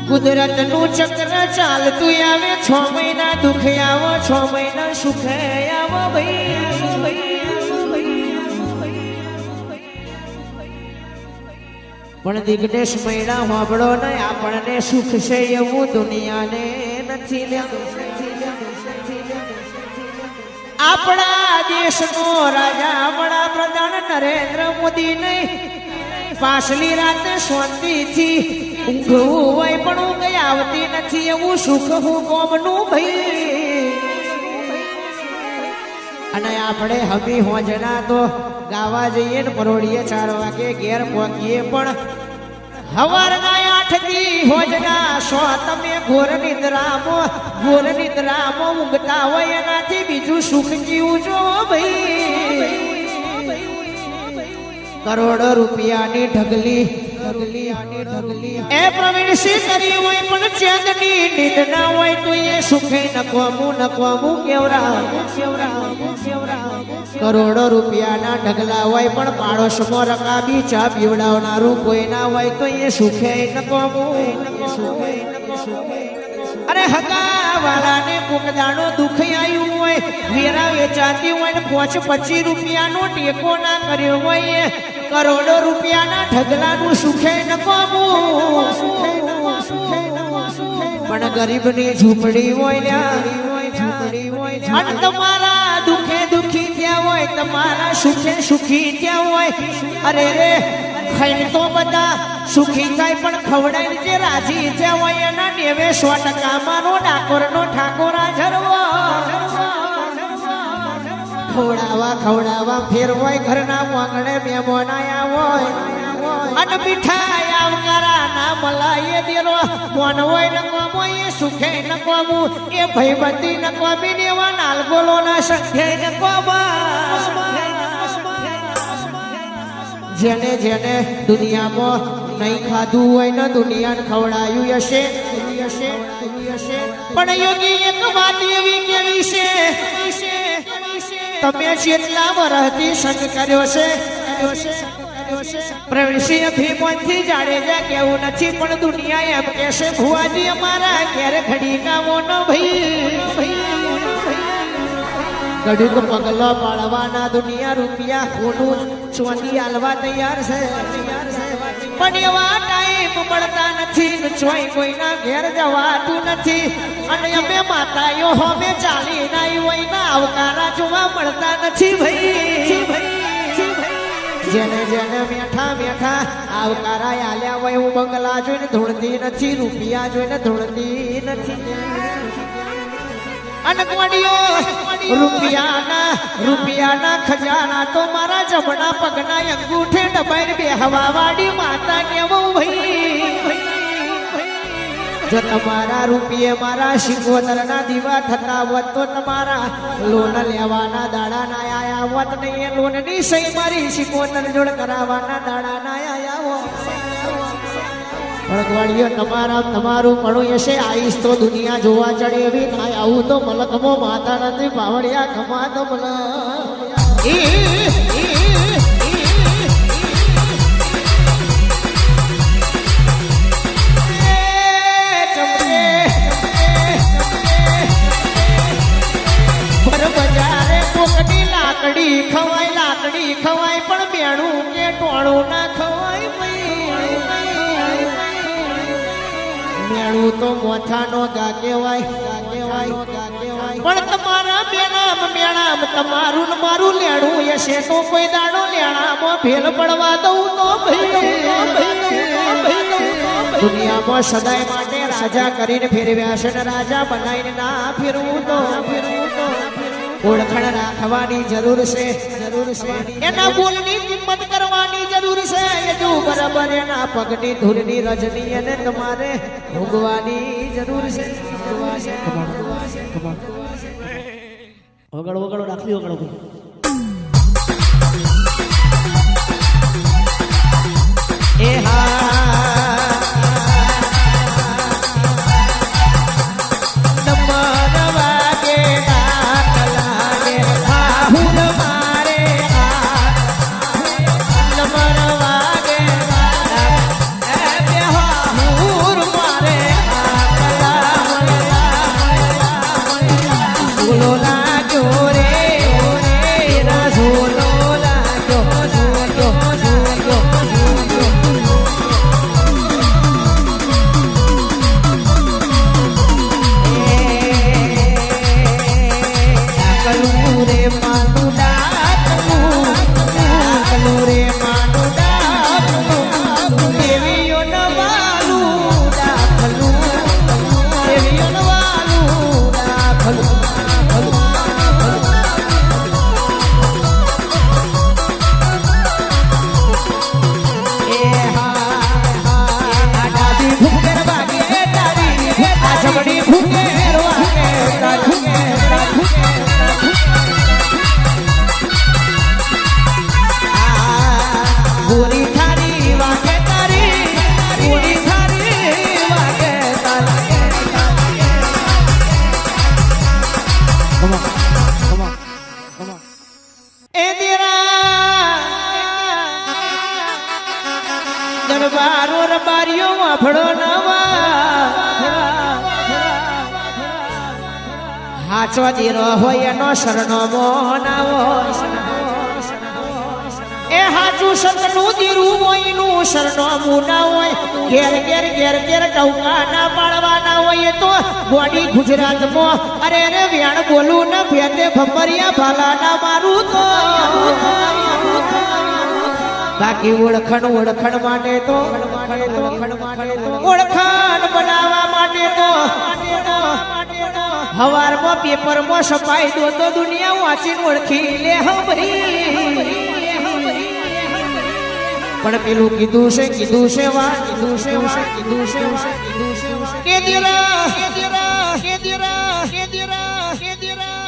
કુદરત નું ચક્ર ચાલતું આવે 6 મહિના દુઃખ આવો 6 મહિના સુખ આવો પણ દિગ્નેશ મહિના હોબળો ને આપણને સુખ છે એવું દુનિયાને નથી આપણા દેશનો રાજા વડાપ્રધાન નરેન્દ્ર મોદી નહીં પાછલી રાતે શાંતિથી ઊંઘવું હોય પણ ઊંઘ આવતી નથી એવું સુખ હું ગોમનું ભાઈ અને આપણે હમી હોજના તો ગાવા જઈએ ને પરોડીએ 4 વાગે ઘેર પહોંચીએ પણ હવારના 8 થી હોજના સો તમે ઘોર નિદ્રામાં ઊંઘતા હોય એનાથી બીજું સુખ જીવજો ભાઈ કરોડો રૂપિયાની ઢગલી એ પ્રવીણસિંહ કરી હોય પણ ચેતની નીંદ ના હોય તો એ સુખે નકવામું કરોડો રૂપિયાના ઢગલા હોય પણ પાડોશમાં રકાબી ચા પીવડાવનારું કોઈ ના હોય તો એ સુખે નકવામું અરે હગા વાળાને કોકદાનો દુઃખ આવ્યું હોય વેરા વેચાતી હોય ને 25 રૂપિયાનો ટેકો ના કર્યો હોય કરોડો રૂપિયાના ઢગલાનું સુખે નકવામું પણ ગરીબની ઝૂંપડી હોય અને તમારા દુઃખે દુઃખી થયા હોય તમારા સુખે સુખી થયા હોય અરે રે ખાઈને તો બધા સુખી થાય પણ ખવડાઈને જે રાજી થયા હોય એના 90% મારો ડાકોરનો ઠાકોરા ઝરવો ખવડાવા ફેર હોય ઘરના આંગણે મહેમાન આયા હોય અને મીઠાઈ આવકારા ના મલાઈએ દેરો મોન હોય ન કોમો એ સુખે ન કોમું એ ભયબંધી ન કોમી દેવા નાલગોલો ના સંખે ન કોમા જેને જેને દુનિયામાં નહીં ખાધું હોય ને દુનિયાને ખવડાયું હશે પણ યોગી એક વાત એવી કેવી છે તમે જેટલા વરહથી સંગ કર્યો છે પ્રવીણસિંહ ભીમથી જાડેજા કેવું નથી પણ દુનિયા એમ કહેશે ભુવાજી અમારા ઘેર ઘડી કામો ન ભાઈ ઘડીક પગલો પાડવાના દુનિયા રૂપિયા ખોટું ચોંધી આલવા તૈયાર છે પણ એવા ટાઈમ મળતા નથી ચોય કોઈના ઘેર જવાતું નથી અને અમે માતાઓ હોમે ચાલી નાઈ હોય ના આવકારા જોવા મળતા નથી ભાઈ જેને જેને મેઠા આવકારા આલ્યા હોય હું બંગલા જોઈને ધૂળતી નથી રૂપિયા જોઈને ધૂળતી નથી અને રૂપિયાના ખજાના તો મારા જમણા પગના અંગૂઠે દબાઈને બેહવા વાળી માતા કેવું ભાઈ જો તમારા રૂપિયે મારા શિકોતરના દીવા થતા હોત તો તમારા લોન લેવાના દાડા ના આયા હોત નહીં એ લોનની સહી મારી શિકોતર જોડ કરાવવાના દાડા ના આયા હોત ભડકવાડીઓ તમારું પડું હશે આઈશ તો દુનિયા જોવા ચડે એવી થાય આવું તો મલકમો માતા નથી પાવડિયા ખમા તો લાકડી ખવાય પણ બેણું કે ટોળું ના ખવાય મેળું તો મોથાનો ગા કહેવાય પણ તમારા મેણામ તમારું ને મારું લેણું હશે તો કોઈ દાડો લેણામાં ભેલ પડવા દઉં તો દુનિયામાં સદાય માટે રાજા કરીને ફેરવ્યા છે ને રાજા બનાવીને ના ફેરવું તો ઓળખાણ રાખવાની જરૂર છે એના બોલની કિંમત કરવાની જરૂર છે એ જો બરાબર એના પગની ધૂળની રજની અને તમારે ભોગવાની જરૂર છે વગડો રાખલી વગડો એ હા વાફળો નવા હાચો દીરો હોય એનો શરણો મોનાવો એ હાચું સંતનું દીરું હોય નું શરણો મુના હોય ઘેર ઘેર ઘેર ઘેર ટૌકા ના પાડવાના હોય તો ગોડી ગુજરાતમાં અરે રે વ્યાણ બોલું ને ભેતે ભમરિયા ભાલાના મારું તો બાકી ઓળખણ માટે તો ઓળખાણ બનાવવા માટે તો હવારમાં પેપરમાં છપાઈ દો તો દુનિયા વાંચીને ઓળખી લે હમરી પણ પેલું કીધું છે વા કે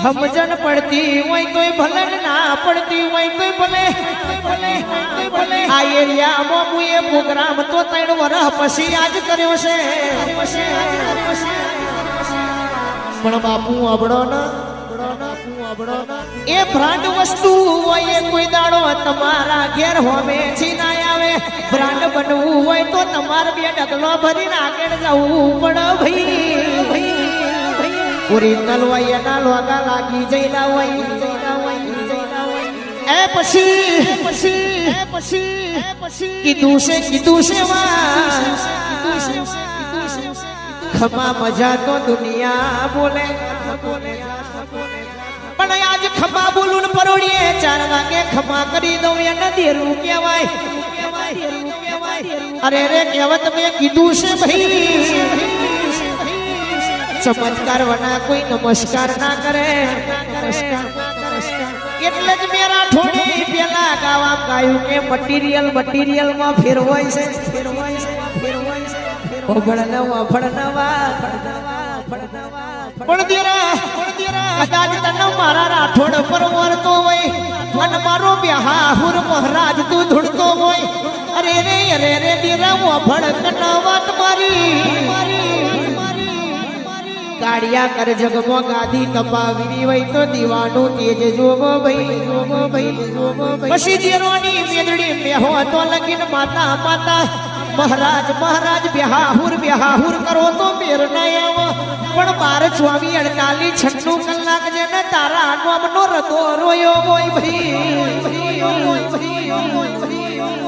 સમજણ પડતી હોય કોઈ ભલે ના પડતી હોય કોઈ ભલે આ એરિયામાં હું એ પ્રોગ્રામ તો 3 વર્ષ પછી આજ કર્યો છે પણ બાપુ અબડો ના એ બ્રાન્ડ વસ્તુ હોય કોઈ દાડો તમારા ઘેર હોમે છી ના આવે બ્રાન્ડ બનવું હોય તો તમારે 2 ડગલો ભરીને આગળ જવું પડે ભાઈ ઓરિજિનલ હોય એના લોગા લાગી જઈલા હોય એ પછી કીધું છે ખમા મજા તો દુનિયા બોલે પણ આજ ખમા બોલું ને પરોડીએ 4 વાગે ખમા કરી દઉં એને દેરું કહેવાય અરે રે કહેવત મેં કીધું છે ભાઈ ચમત્કાર વના કોઈ નમસ્કાર ના કરે એટલે જ મેરા થોડી પેલા ગાવા ગાયું કે મટીરિયલ માં ફેરવાય છે કદાચ તને મારા રાઠોડ પર વરતો હોય અને મારો બ્યાહુર મહારાજ તું ધૂળતો હોય અરે રે દીરા વફળ કનાવત મારી કાળિયા કર જગમો ગાદી કપાવી હોય તો દીવાનું તેજ જોવો ભાઈ પછી દેરોની મેદડી બેહો તો લગીન માતા મહારાજ બ્યાહુર કરો તો મેર ના આવો પણ 12-24-48 કલાક જેને તારા નામનો રતો રોયો હોય ભાઈ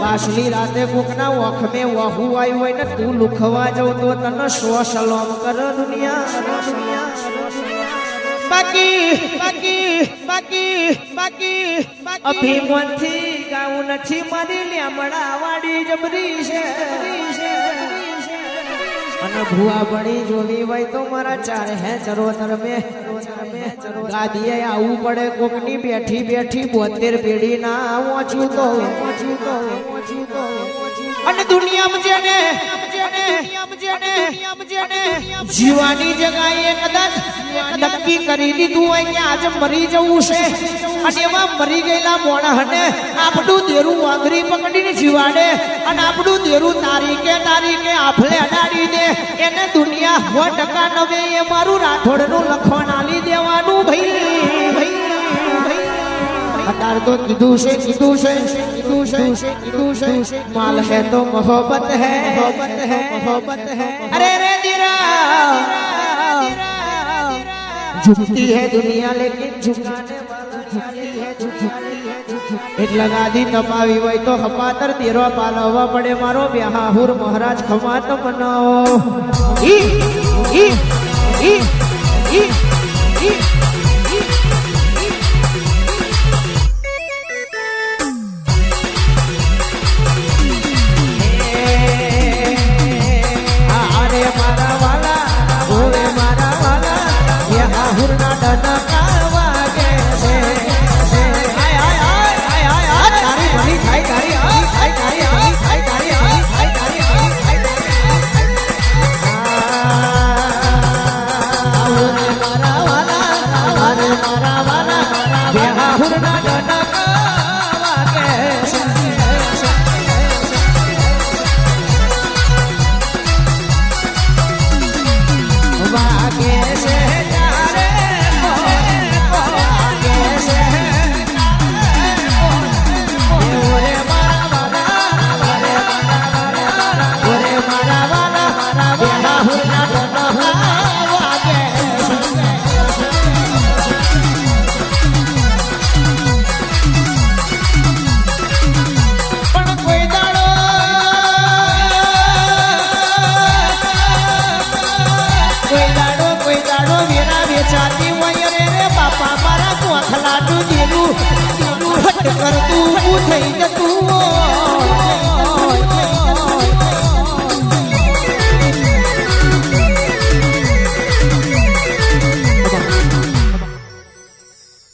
પાછલી રાતે કોકના ઓખમે વહુ આવ્યું હોય ને તું લુખવા જાવ તો તને સલામ કર દુનિયા બાકી અભિમાનથી ગાવું નથી મારી લેમડા વાડી જબરી છે અને ભુવા બની જોવી હોય તો મારા 4 હે ચરોતર મે ગાદીએ આવું પડે કોકની બેઠી 72 પેઢી ના વાંચું તો અને દુનિયામાં જેને જીવાની જગ્યાએ કદાચ નક્કી કરી દીધું હોય કે આજે મરી જવું છે અને એમાં મરી ગયેલા મોણસને આપણું દેરું આંગળી પકડીને જીવાડે અને આપણું દેરું તારીખે આફલે અડાડી દે એને દુનિયા 100% એ મારું રાઠોડનું લખણ આલી દેવાનું ભાઈ અતાર તો કીધું છે માલ હે તો મોહબ્બત હે અરે રે દીરા झुकती है दुनिया लेकिन झुकाने वाला એટલા ગાદી તપાવી હોય તો હપાતર તેરો પાલવા પડે મારો બ્યાહુર મહારાજ ખમાત બનાવો મારા મારું દિલું હટ કરતું થઈ જતું હોય